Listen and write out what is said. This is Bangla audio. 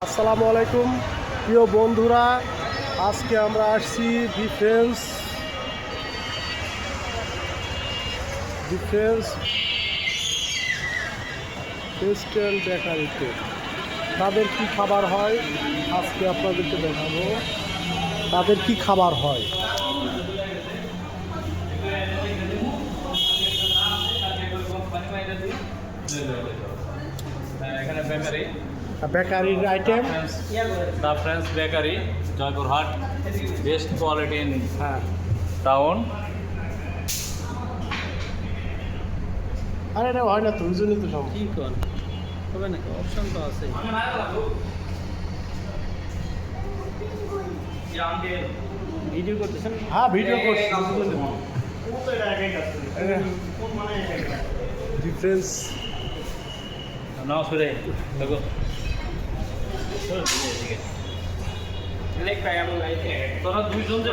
আসসালামু আলাইকুম প্রিয় বন্ধুরা, আজকে আমরা আসছি ডিফেন্স রেস্টুরেন্ট বেকারিতে। তাদের কি খাবার হয় আজকে আপনাদেরকে দেখাবো। তাদের কি খাবার হয় এখানে বেকারি, বেকারির item. The French bakery, Joypurhat, best quality in হ্যাঁ, টাউন। আর এটা হয় না তো, ওই জন্যই তো সম্ভব। কি কর হবে নাকি অপশন তো আছে ভিডিও করতেছেন হ্যাঁ, ভিডিও করছি। ডিফারেন্স নাও সরে দেখো তোরা দুইজন যে